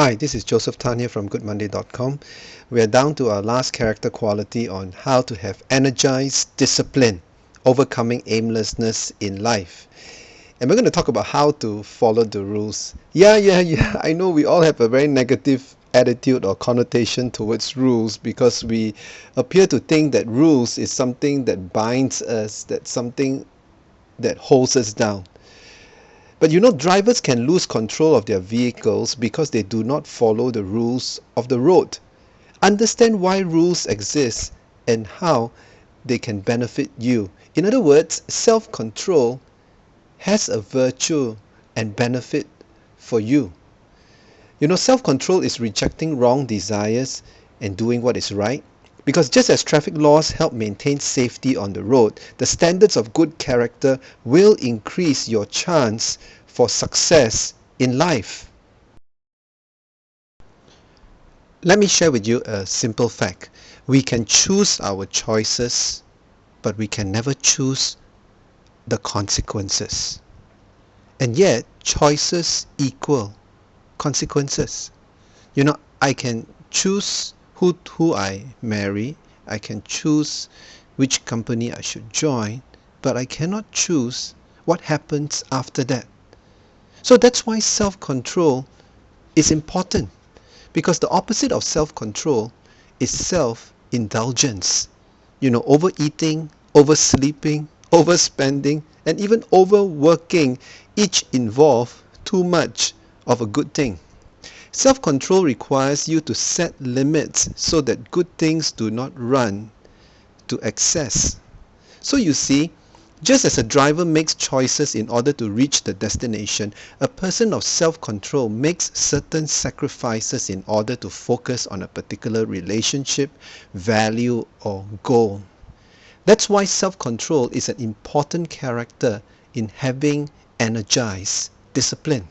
Hi, this is Joseph Tan here from goodmonday.com. We are down to our last character quality on how to have energized discipline, overcoming aimlessness in life. And we're going to talk about how to follow the rules. Yeah. I know we all have a very negative attitude or connotation towards rules because we appear to think that rules is something that binds us, that's something that holds us down. But you know, drivers can lose control of their vehicles because they do not follow the rules of the road. Understand why rules exist and how they can benefit you. In other words, self-control has a virtue and benefit for you. You know, self-control is rejecting wrong desires and doing what is right. Because just as traffic laws help maintain safety on the road, the standards of good character will increase your chance for success in life. Let me share with you a simple fact. We can choose our choices, but we can never choose the consequences. And yet, choices equal consequences. You know, I can choose who I marry, I can choose which company I should join, but I cannot choose what happens after that. So that's why self-control is important, because the opposite of self-control is self-indulgence. You know, overeating, oversleeping, overspending, and even overworking each involve too much of a good thing. Self-control requires you to set limits so that good things do not run to excess. So you see, just as a driver makes choices in order to reach the destination, a person of self-control makes certain sacrifices in order to focus on a particular relationship, value, or goal. That's why self-control is an important character in having energized discipline.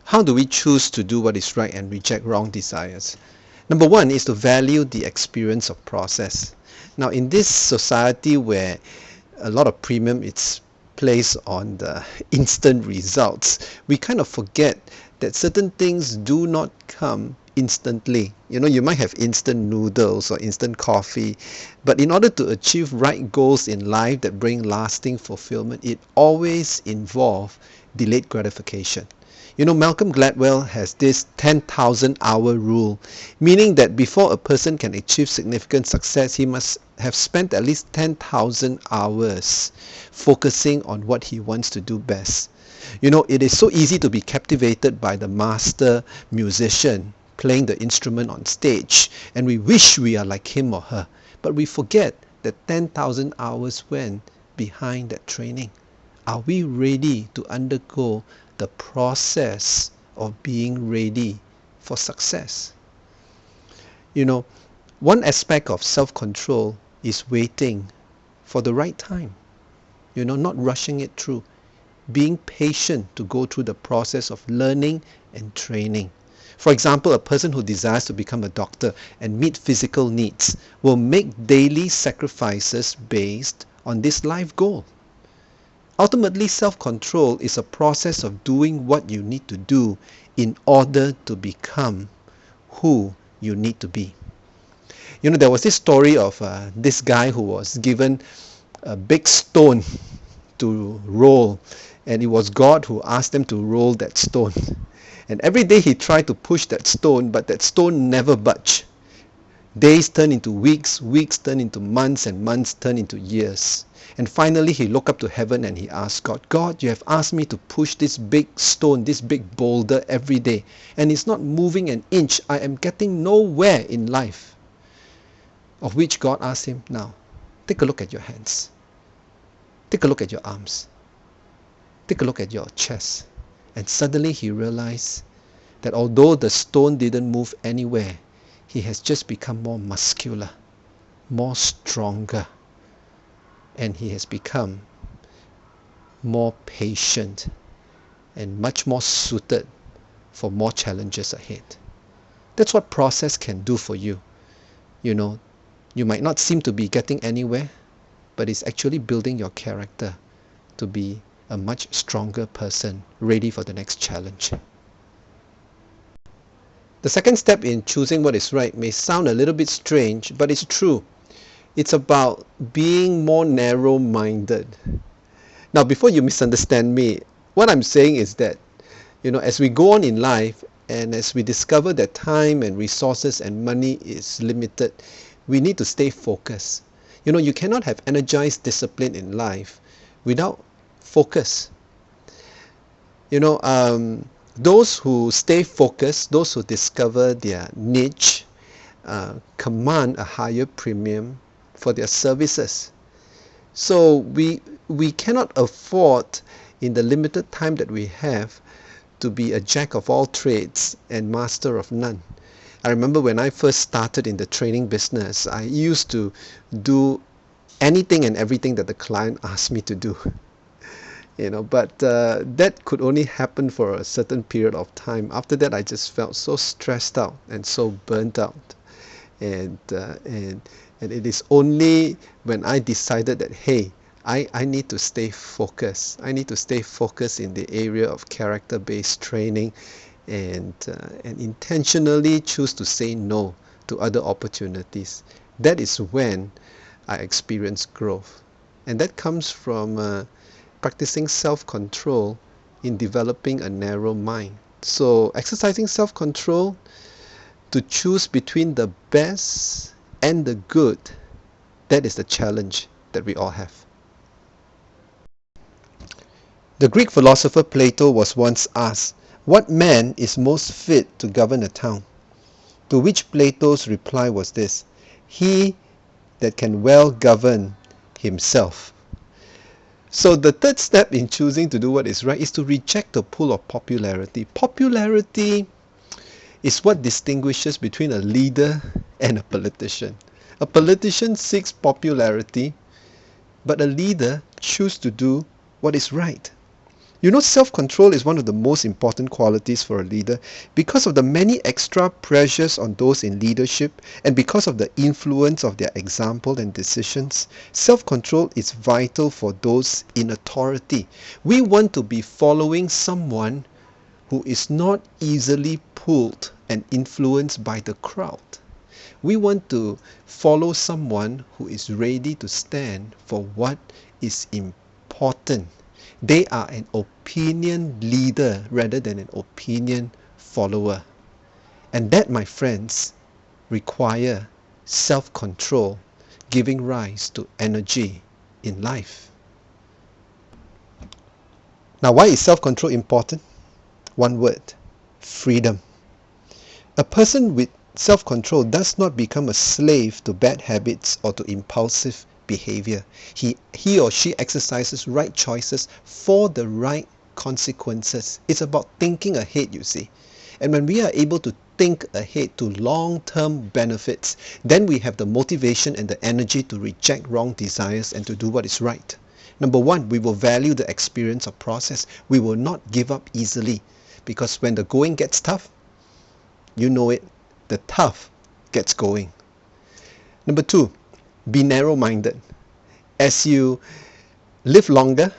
How do we choose to do what is right and reject wrong desires? Number one is to value the experience of process. Now, in this society where a lot of premium is placed on the instant results, we kind of forget that certain things do not come instantly. You know, you might have instant noodles or instant coffee, but in order to achieve right goals in life that bring lasting fulfillment, it always involves delayed gratification. You know, Malcolm Gladwell has this 10,000 hour rule, meaning that before a person can achieve significant success, he must have spent at least 10,000 hours focusing on what he wants to do best. You know, it is so easy to be captivated by the master musician playing the instrument on stage, and we wish we are like him or her, but we forget that 10,000 hours went behind that training. Are we ready to undergo the process of being ready for success? You know, one aspect of self-control is waiting for the right time. You know, not rushing it through. Being patient to go through the process of learning and training. For example, a person who desires to become a doctor and meet physical needs will make daily sacrifices based on this life goal. Ultimately, self-control is a process of doing what you need to do in order to become who you need to be. You know, there was this story of this guy who was given a big stone to roll, and it was God who asked him to roll that stone. And every day he tried to push that stone, but that stone never budged. Days turned into weeks, weeks turned into months, and months turned into years. And finally he looked up to heaven and he asked God, God, you have asked me to push this big stone, this big boulder every day, and it's not moving an inch. I am getting nowhere in life. Of which God asked him, now, take a look at your hands. Take a look at your arms. Take a look at your chest. And suddenly he realized that although the stone didn't move anywhere, he has just become more muscular, more stronger, and he has become more patient and much more suited for more challenges ahead. That's what process can do for you. You know, you might not seem to be getting anywhere, but it's actually building your character to be a much stronger person, ready for the next challenge. The second step in choosing what is right may sound a little bit strange, but it's true. It's about being more narrow-minded. Now, before you misunderstand me, what I'm saying is that, as we go on in life and as we discover that time and resources and money is limited, we need to stay focused. You cannot have energized discipline in life without focus. Those who stay focused, those who discover their niche, command a higher premium for their services. So we cannot afford, in the limited time that we have, to be a jack of all trades and master of none. I remember when I first started in the training business, I used to do anything and everything that the client asked me to do. But that could only happen for a certain period of time. After that, I just felt so stressed out and so burnt out. And it is only when I decided that, hey, I need to stay focused. I need to stay focused in the area of character-based training and intentionally choose to say no to other opportunities. That is when I experienced growth. And that comes from practicing self-control in developing a narrow mind. So exercising self-control to choose between the best and the good, that is the challenge that we all have. The Greek philosopher Plato was once asked, "What man is most fit to govern a town?" To which Plato's reply was this: "He that can well govern himself." So the third step in choosing to do what is right is to reject the pull of popularity. Popularity is what distinguishes between a leader and a politician. A politician seeks popularity, but a leader chooses to do what is right. Self-control is one of the most important qualities for a leader because of the many extra pressures on those in leadership and because of the influence of their example and decisions. Self-control is vital for those in authority. We want to be following someone who is not easily pulled and influenced by the crowd. We want to follow someone who is ready to stand for what is important. They are an opinion leader rather than an opinion follower. And that, my friends, require self-control, giving rise to energy in life. Now, why is self-control important? One word: freedom. A person with self-control does not become a slave to bad habits or to impulsive behavior. He or she exercises right choices for the right consequences. It's about thinking ahead, you see. And when we are able to think ahead to long-term benefits, then we have the motivation and the energy to reject wrong desires and to do what is right. Number one, we will value the experience of process. We will not give up easily, because when the going gets tough, you know it, the tough gets going. Number two, be narrow-minded. As you live longer,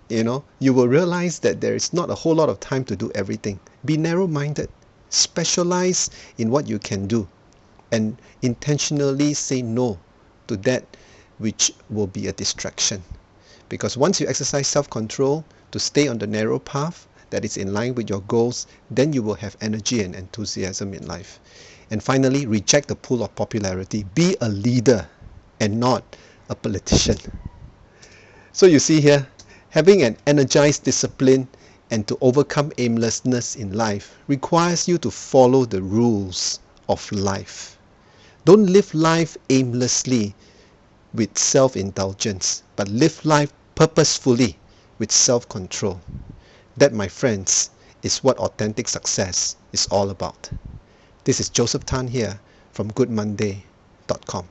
you will realize that there is not a whole lot of time to do everything. Be narrow-minded. Specialize in what you can do and intentionally say no to that which will be a distraction. Because once you exercise self-control to stay on the narrow path that is in line with your goals, then you will have energy and enthusiasm in life. And finally, reject the pull of popularity. Be a leader and not a politician. So you see here, having an energized discipline and to overcome aimlessness in life requires you to follow the rules of life. Don't live life aimlessly with self-indulgence, but live life purposefully with self-control. That, my friends, is what authentic success is all about. This is Joseph Tan here from goodmonday.com.